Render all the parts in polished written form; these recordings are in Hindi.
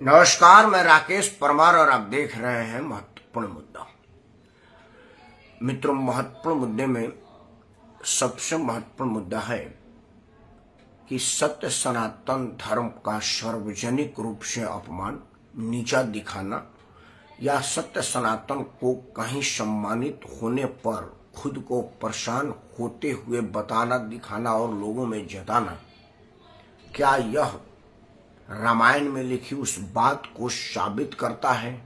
नमस्कार, मैं राकेश परमार और आप देख रहे हैं महत्वपूर्ण मुद्दा। मित्रों, महत्वपूर्ण मुद्दे में सबसे महत्वपूर्ण मुद्दा है कि सत्य सनातन धर्म का सार्वजनिक रूप से अपमान, नीचा दिखाना या सत्य सनातन को कहीं सम्मानित होने पर खुद को परेशान होते हुए बताना, दिखाना और लोगों में जताना, क्या यह रामायण में लिखी उस बात को साबित करता है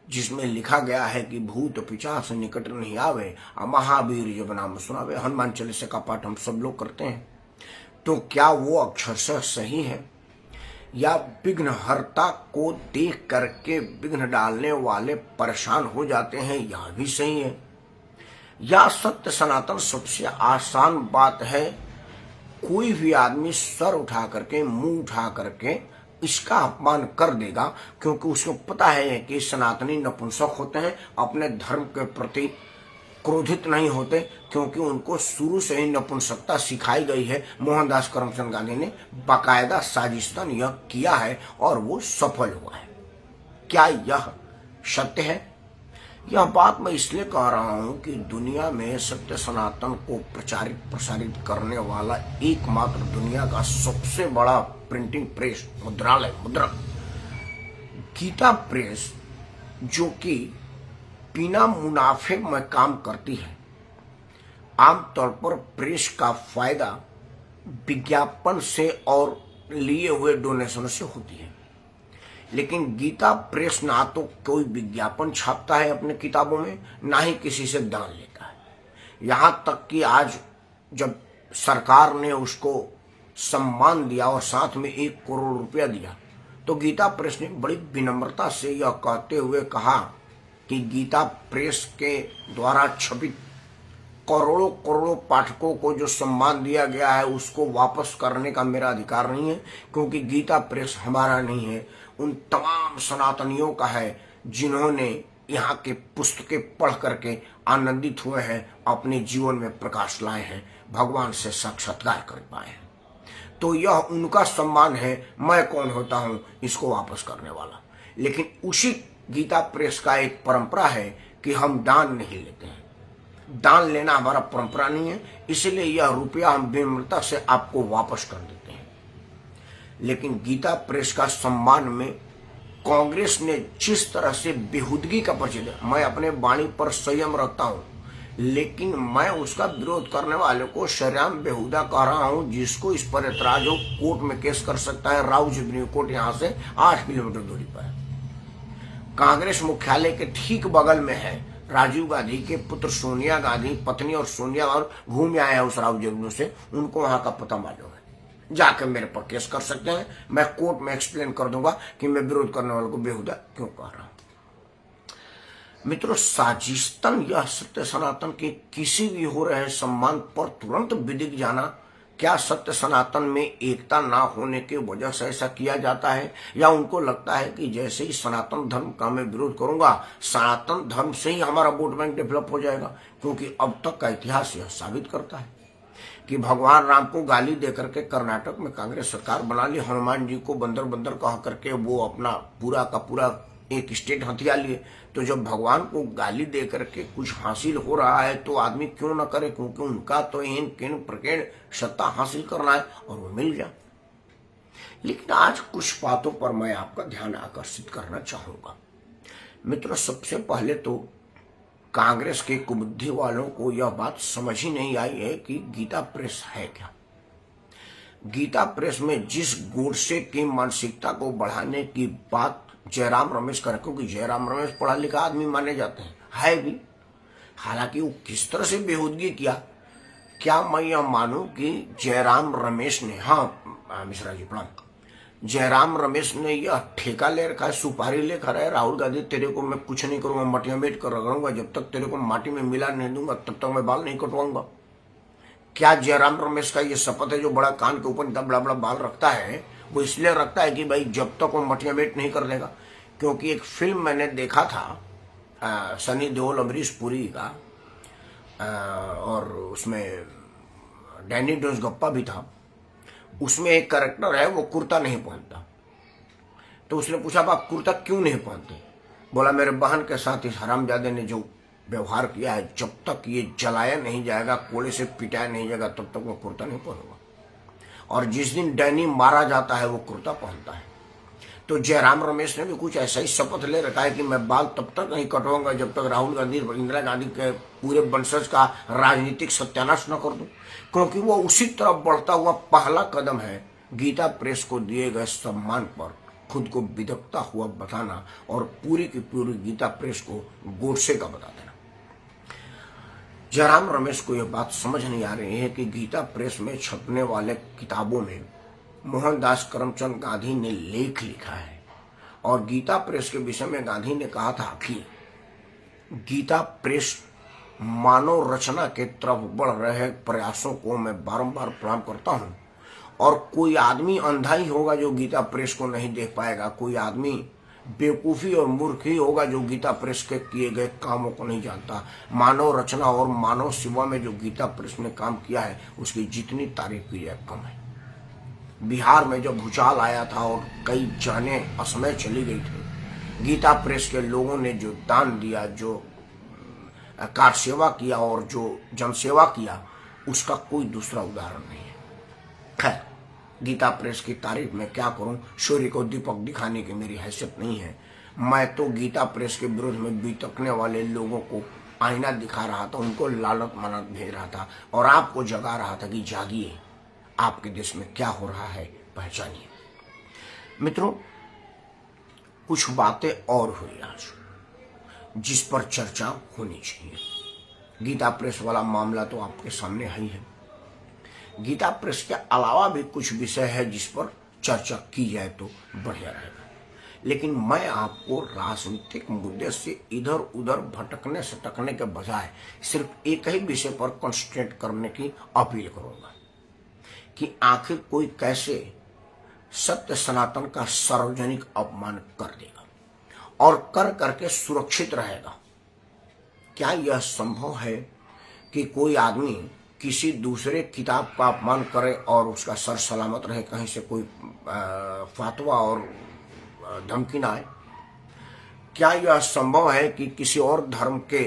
जिसमें लिखा गया है कि भूत पिशाच निकट नहीं आवे, महावीर जब नाम सुनावे। हनुमान चालीसा का पाठ हम सब लोग करते हैं, तो क्या वो अक्षरशः सही है? या विघ्नहर्ता को देख करके विघ्न डालने वाले परेशान हो जाते हैं, यह भी सही है? या सत्य सनातन सबसे आसान बात है, कोई भी आदमी सर उठा करके, मुंह उठा करके इसका अपमान कर देगा, क्योंकि उसको पता है कि सनातनी नपुंसक होते हैं, अपने धर्म के प्रति क्रोधित नहीं होते, क्योंकि उनको शुरू से ही नपुंसकता सिखाई गई है। मोहनदास करमचंद गांधी ने बाकायदा साजिशतन यह किया है और वो सफल हुआ है। क्या यह सत्य है? यह बात मैं इसलिए कह रहा हूं कि दुनिया में सत्य सनातन को प्रचारित प्रसारित करने वाला एकमात्र दुनिया का सबसे बड़ा प्रिंटिंग प्रेस, मुद्रालय, मुद्रक गीता प्रेस, जो कि बिना मुनाफे में काम करती है। आमतौर पर प्रेस का फायदा विज्ञापन से और लिए हुए डोनेशन से होती है, लेकिन गीता प्रेस ना तो कोई विज्ञापन छापता है अपने किताबों में, ना ही किसी से दान लेता है। यहां तक कि आज जब सरकार ने उसको सम्मान दिया और साथ में 1 करोड़ रुपया दिया, तो गीता प्रेस ने बड़ी विनम्रता से यह कहते हुए कहा कि गीता प्रेस के द्वारा छपित करोड़ों करोड़ों पाठकों को जो सम्मान दिया गया है उसको वापस करने का मेरा अधिकार नहीं है, क्योंकि गीता प्रेस हमारा नहीं है, उन तमाम सनातनियों का है जिन्होंने यहाँ के पुस्तकें पढ़ करके आनंदित हुए हैं, अपने जीवन में प्रकाश लाए हैं, भगवान से साक्षात्कार कर पाए हैं। तो यह उनका सम्मान है। मैं कौन होता हूँ इसको वापस करने वाला? लेकिन उसी गीता प्रेस का एक परंपरा है कि हम दान नहीं लेते हैं। दान लेना हमारा परंपरा नहीं है, इसलिए यह रुपया हम विनम्रता से आपको वापस कर देते हैं। लेकिन गीता प्रेस का सम्मान में कांग्रेस ने जिस तरह से बेहूदगी का परिचय दिया, मैं अपने वाणी पर संयम रखता हूं, लेकिन मैं उसका विरोध करने वाले को शरेआम बेहुदा कह रहा हूं। जिसको इस पर एतराज हो, कोर्ट में केस कर सकता है। राउज एवेन्यू कोर्ट यहां से 8 किलोमीटर दूरी पर है। कांग्रेस मुख्यालय के ठीक बगल में है। राजीव गांधी के पुत्र सोनिया गांधी, पत्नी और सोनिया और घूम आए हैं उस राउज एवेन्यू से, उनको वहां का पता मालूम है। जाकर मेरे पर केस कर सकते हैं, मैं कोर्ट में एक्सप्लेन कर दूंगा कि मैं विरोध करने वालों को बेहुदा क्यों कह रहा हूं। मित्रों, साजिशतन यह सत्य सनातन के किसी भी हो रहे सम्मान पर तुरंत बिदिक जाना, क्या सत्य सनातन में एकता ना होने की वजह से ऐसा किया जाता है? या उनको लगता है कि जैसे ही सनातन धर्म का मैं विरोध करूंगा, सनातन धर्म से ही हमारा वोट बैंक डेवलप हो जाएगा? क्योंकि अब तक का इतिहास यह साबित करता है कि भगवान राम को गाली देकर के कर्नाटक में कांग्रेस सरकार बना ली, हनुमान जी को बंदर बंदर कह करके वो अपना पूरा का पूरा एक स्टेट हथिया लिए। तो जब भगवान को गाली दे करके कुछ हासिल हो रहा है तो आदमी क्यों न करे, क्योंकि उनका तो इन किन प्रकेण सत्ता हासिल करना है और वो मिल जाए। लेकिन आज कुछ बातों पर मैं आपका ध्यान आकर्षित करना चाहूंगा। मित्रों, सबसे पहले तो कांग्रेस के कुबुद्धि वालों को यह बात समझ ही नहीं आई है कि गीता प्रेस है क्या। गीता प्रेस में जिस गोडसे की मानसिकता को बढ़ाने की बात जयराम रमेश कर, क्योंकि जयराम रमेश पढ़ा लिखा आदमी माने जाते हैं, है भी। हालांकि वो किस तरह से बेहूदगी किया, क्या मैं यह मानूं कि जयराम रमेश ने, हाँ मिश्रा जी प्रणाम, जयराम रमेश ने यह ठेका ले रखा है, सुपारी लेकर है, राहुल गांधी तेरे को मैं कुछ नहीं करूंगा, मटिया मेट कर रखूंगा, जब तक तेरे को माटी में मिला नहीं दूंगा तब तक मैं बाल नहीं कटवाऊंगा? क्या जयराम रमेश का ये शपथ है जो बड़ा कान के ऊपर इतना बड़ा बड़ा बाल रखता है? वो इसलिए रखता है कि भाई जब तक वो मटिया मेट नहीं कर देगा। क्योंकि एक फिल्म मैंने देखा था सनी देओल, अमरीश पुरी का, और उसमें डैनी डोसगप्पा भी था। उसमें एक कैरेक्टर है, वो कुर्ता नहीं पहनता। तो उसने पूछा आप कुर्ता क्यों नहीं पहनते? बोला मेरे बहन के साथ इस हरामजादे ने जो व्यवहार किया है, जब तक ये जलाया नहीं जाएगा, कोड़े से पिटाया नहीं जाएगा, तब तक वो कुर्ता नहीं पहनूंगा। और जिस दिन डैनी मारा जाता है वो कुर्ता पहनता है। तो जयराम रमेश ने भी कुछ ऐसा ही शपथ ले रखा है कि मैं बाल तब तक नहीं कटवाऊंगा जब तक राहुल गांधी और इंदिरा गांधी के पूरे वंशज का राजनीतिक सत्यानाश न कर दूं, क्योंकि वो उसी तरफ बढ़ता हुआ पहला कदम है गीता प्रेस को दिए गए सम्मान पर खुद को बिदकता हुआ बताना और पूरी की पूरी गीता प्रेस को गोडसे का बता देना। जयराम रमेश को यह बात समझ नहीं आ रही है कि गीता प्रेस में छपने वाले किताबों में मोहनदास करमचंद गांधी ने लेख लिखा है और गीता प्रेस के विषय में गांधी ने कहा था कि गीता प्रेस मानव रचना के तरफ बढ़ रहे प्रयासों को मैं बारंबार प्रणाम करता हूं और कोई आदमी अंधा ही होगा जो गीता प्रेस को नहीं देख पाएगा, कोई आदमी बेवकूफ़ी और मूर्ख ही होगा जो गीता प्रेस के किए गए कामों को नहीं जानता। मानव रचना और मानव सेवा में जो गीता प्रेस ने काम किया है उसकी जितनी तारीफ की जाए कम है। बिहार में जब भूचाल आया था और कई जाने असमय चली गई थी, गीता प्रेस के लोगों ने जो दान दिया, जो कार सेवा किया और जो जनसेवा किया, उसका कोई दूसरा उदाहरण नहीं है। खैर, गीता प्रेस की तारीफ में क्या करूं, सूर्य को दीपक दिखाने की मेरी हैसियत नहीं है। मैं तो गीता प्रेस के विरोध में बितकने वाले लोगों को आईना दिखा रहा था, उनको लालत मानत भेज रहा था और आपको जगा रहा था कि जागिए, आपके देश में क्या हो रहा है पहचानिए। मित्रों, कुछ बातें और हुई आज जिस पर चर्चा होनी चाहिए। गीता प्रेस वाला मामला तो आपके सामने ही है। गीता प्रेस के अलावा भी कुछ विषय है जिस पर चर्चा की जाए तो बढ़िया रहेगा, लेकिन मैं आपको राजनीतिक मुद्दे से इधर उधर भटकने सटकने के बजाय सिर्फ एक ही विषय पर कंसंट्रेट करने की अपील करूंगा कि आखिर कोई कैसे सत्य सनातन का सार्वजनिक अपमान कर देगा और कर करके सुरक्षित रहेगा। क्या यह संभव है कि कोई आदमी किसी दूसरे किताब का अपमान करे और उसका सर सलामत रहे, कहीं से कोई फातवा और धमकी ना आए? क्या यह संभव है कि किसी और धर्म के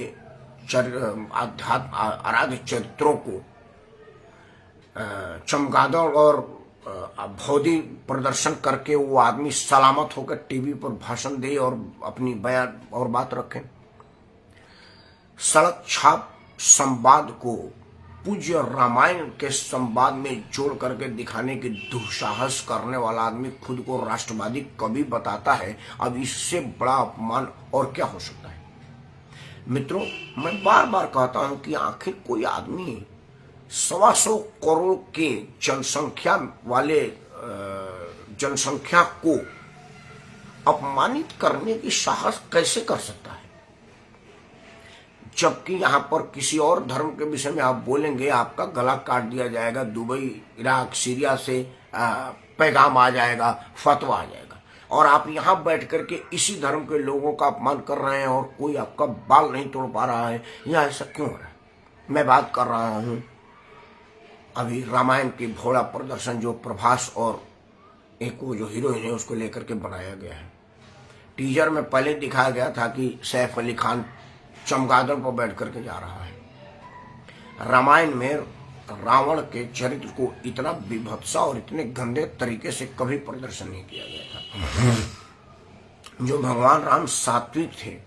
आराध्य चरित्रों को चमगादड़ और भौदी प्रदर्शन करके वो आदमी सलामत होकर टीवी पर भाषण दे और अपनी बयान और बात रखे? सड़क छाप संवाद को पूज्य रामायण के संवाद में जोड़ करके दिखाने की दुस्साहस करने वाला आदमी खुद को राष्ट्रवादी कवि बताता है। अब इससे बड़ा अपमान और क्या हो सकता है? मित्रों, मैं बार बार कहता हूं कि आखिर कोई आदमी 125 करोड़ के जनसंख्या वाले जनसंख्या को अपमानित करने की साहस कैसे कर सकता है? जबकि यहाँ पर किसी और धर्म के विषय में आप बोलेंगे आपका गला काट दिया जाएगा, दुबई, इराक, सीरिया से पैगाम आ जाएगा, फतवा आ जाएगा, और आप यहाँ बैठ करके इसी धर्म के लोगों का अपमान कर रहे हैं और कोई आपका बाल नहीं तोड़ पा रहा है। यह ऐसा क्यों हो रहा है? मैं बात कर रहा हूँ अभी रामायण की भोला प्रदर्शन जो प्रभास और एक वो जो हीरोइन है उसको लेकर के बनाया गया है। टीजर में पहले दिखाया गया था कि सैफ अली खान चमगादड़ पर बैठ करके जा रहा है। रामायण में रावण के चरित्र को इतना विभत्सा और इतने गंदे तरीके से कभी प्रदर्शन नहीं किया गया था। जो भगवान राम सात्विक थे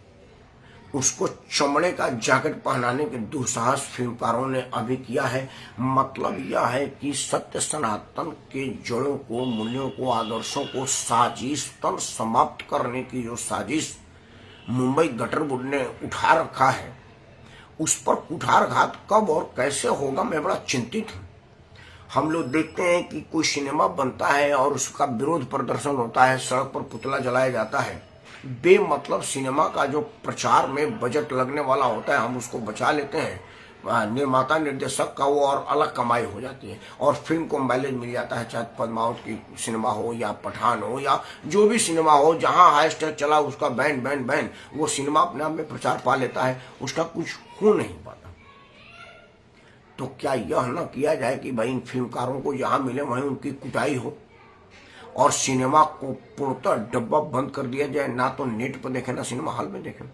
उसको चमड़े का जैकेट पहनाने के दुस्साहस फिल्मकारों ने अभी किया है। मतलब यह है कि सत्य सनातन के जड़ों को, मूल्यों को, आदर्शों को साजिशतन समाप्त करने की जो साजिश मुंबई गटर बोर्ड ने उठा रखा है, उस पर कुठारघात कब और कैसे होगा मैं बड़ा चिंतित हूँ। हम लोग देखते हैं कि कोई सिनेमा बनता है और उसका विरोध प्रदर्शन होता है, सड़क पर पुतला जलाया जाता है। बेमतलब सिनेमा का जो प्रचार में बजट लगने वाला होता है हम उसको बचा लेते हैं, निर्माता निर्देशक का वो और अलग कमाई हो जाती है और फिल्म को माइलेज मिल जाता है। चाहे पद्मावत की सिनेमा हो या पठान हो या जो भी सिनेमा हो, जहां हैशटैग चला उसका बैन बैन बैन, वो सिनेमा अपने आप में प्रचार पा लेता है, उसका कुछ हो नहीं पाता। तो क्या यह न किया जाए कि भाई इन फिल्मकारों को जहां मिले वहीं उनकी कुटाई हो और सिनेमा को पूर्णतः डब्बा बंद कर दिया जाए, ना तो नेट पर देखें ना सिनेमा हॉल में देखें।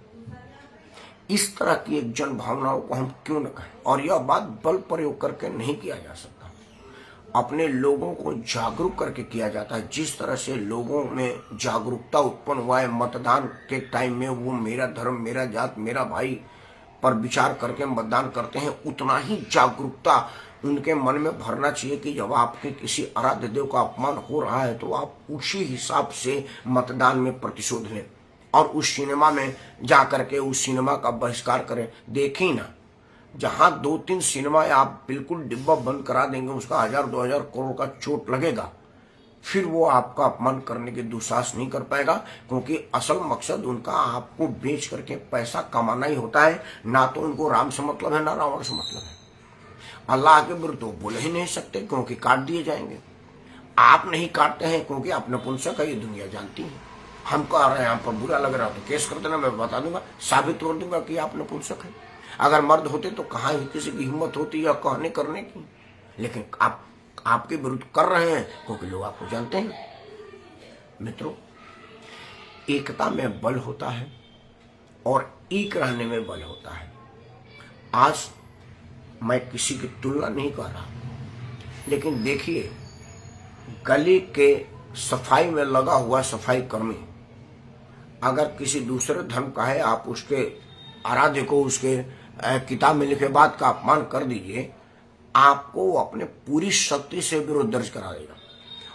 इस तरह की एक जन भावनाओं को हम क्यों न कहें। और यह बात बल प्रयोग करके नहीं किया जा सकता, अपने लोगों को जागरूक करके किया जाता है। जिस तरह से लोगों में जागरूकता उत्पन्न हुआ है मतदान के टाइम में, वो मेरा धर्म, मेरा जात, मेरा भाई पर विचार करके मतदान करते हैं, उतना ही जागरूकता उनके मन में भरना चाहिए कि जब आपके किसी आराध्य देव का अपमान हो रहा है तो आप उसी हिसाब से मतदान में प्रतिशोध लें और उस सिनेमा में जा करके उस सिनेमा का बहिष्कार करें। देखिए ना, जहां 2-3 सिनेमा आप बिल्कुल डिब्बा बंद करा देंगे, उसका 1000-2000 करोड़ का चोट लगेगा, फिर वो आपका अपमान करने की दुस्साहस नहीं कर पाएगा, क्योंकि असल मकसद उनका आपको बेच करके पैसा कमाना ही होता है। ना तो उनको राम से मतलब है ना रावण से मतलब है। अल्लाह के विरुद्ध तो बोल ही नहीं सकते, क्योंकि काट दिए जाएंगे। आप नहीं काटते हैं क्योंकि आप नपुंसक है, ये दुनिया जानती है। हम कह रहे हैं, हम पर बुरा लग रहा है तो केस कर देना, मैं बता दूंगा, साबित कर दूंगा कि आप नपुंसक हैं। अगर मर्द होते तो कहाँ ही किसी की हिम्मत होती या कहने करने की, लेकिन आपके विरुद्ध कर रहे हैं क्योंकि लोग आपको जानते हैं। मित्रों, एकता में बल होता है और एक रहने में बल होता है। आज मैं किसी की तुलना नहीं कर रहा, लेकिन देखिए, गली के सफाई में लगा हुआ सफाई कर्मी अगर किसी दूसरे धर्म का है, आप उसके आराध्य को उसके किताब में लिखे बात का अपमान कर दीजिए, आपको अपने पूरी शक्ति से विरोध दर्ज करा देगा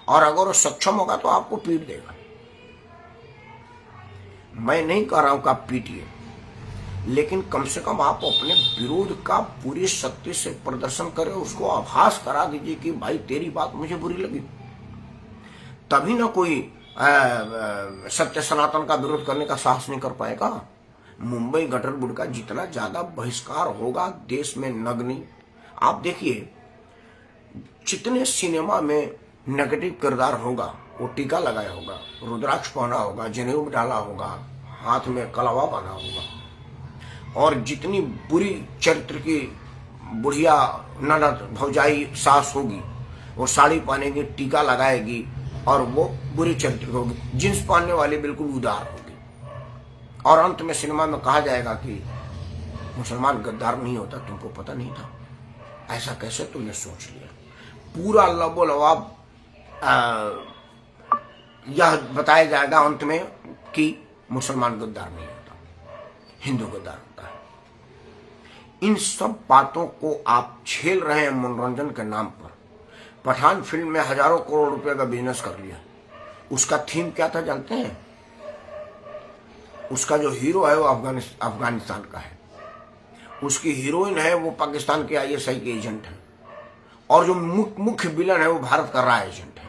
और अगर वो सक्षम होगा तो आपको पीट देगा। मैं नहीं कह रहा हूं कि आप पीटिए, लेकिन कम से कम आप अपने विरोध का पूरी शक्ति से प्रदर्शन करें, उसको आभास करा दीजिए कि भाई तेरी बात मुझे बुरी लगी। तभी ना कोई सत्य सनातन का विरोध करने का साहस नहीं कर पाएगा। मुंबई गटर बुड का जितना ज्यादा बहिष्कार होगा देश में नगनी, आप देखिए, जितने सिनेमा में नेगेटिव किरदार होगा, वो टीका लगाया होगा, रुद्राक्ष पहना होगा, जनेऊ डाला होगा, हाथ में कलावा बांधा होगा, और जितनी बुरी चरित्र की बुढ़िया ननद भौजाई सास होगी, वो साड़ी पहनेगी, टीका लगाएगी और वो बुरी चरित्र होगी। जींस पहनने वाली बिल्कुल उदार होगी और अंत में सिनेमा में कहा जाएगा कि मुसलमान गद्दार नहीं होता, तुमको पता नहीं था। ऐसा कैसे तुमने सोच लिया? पूरा लबोलवाब यह बताया जाएगा अंत में कि मुसलमान गद्दार नहीं होता, हिंदू गद्दार होता है। इन सब बातों को आप झेल रहे हैं मनोरंजन के नाम पर। पठान फिल्म में हजारों करोड़ रुपए का बिजनेस कर लिया। उसका थीम क्या था जानते हैं? उसका जो हीरो है वो अफगानिस्तान का है, उसकी हीरोइन है वो पाकिस्तान के ISI के एजेंट है, और जो मुख्य विलन है वो भारत का रॉ एजेंट है।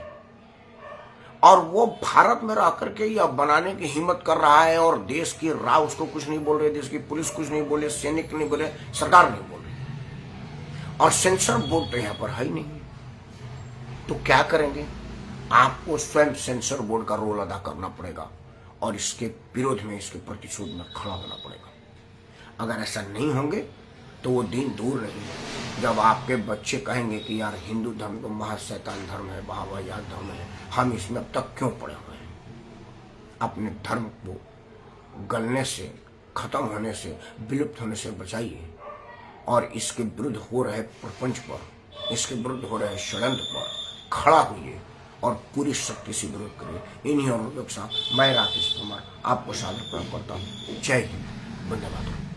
और वो भारत में रह करके यह बनाने की हिम्मत कर रहा है, और देश की रॉ उसको कुछ नहीं बोल रही, देश की पुलिस कुछ नहीं बोले, सैनिक नहीं बोले, सरकार नहीं बोल रही, और सेंसर बोर्ड तो यहाँ पर है ही नहीं। तो क्या करेंगे? आपको स्वयं सेंसर बोर्ड का रोल अदा करना पड़ेगा और इसके विरोध में, इसके प्रतिशोध में खड़ा होना पड़ेगा। अगर ऐसा नहीं होंगे तो वो दिन दूर नहीं है जब आपके बच्चे कहेंगे कि यार हिंदू धर्म तो महाशैतान धर्म है, वाहियात धर्म है, हम इसमें अब तक क्यों पड़े हुए हैं। अपने धर्म को गलने से, खत्म होने से, विलुप्त होने से बचाइए और इसके विरुद्ध हो रहे प्रपंच पर, इसके विरुद्ध हो रहे षड्यंत्र पर खड़ा हुई और पूरी शक्ति से विरोध करिए। इन्हीं अनुरोधों के साथ मैं राकेश परमार आपको सादर प्रणाम करता हूँ। जय हिंद, वंदे मातरम।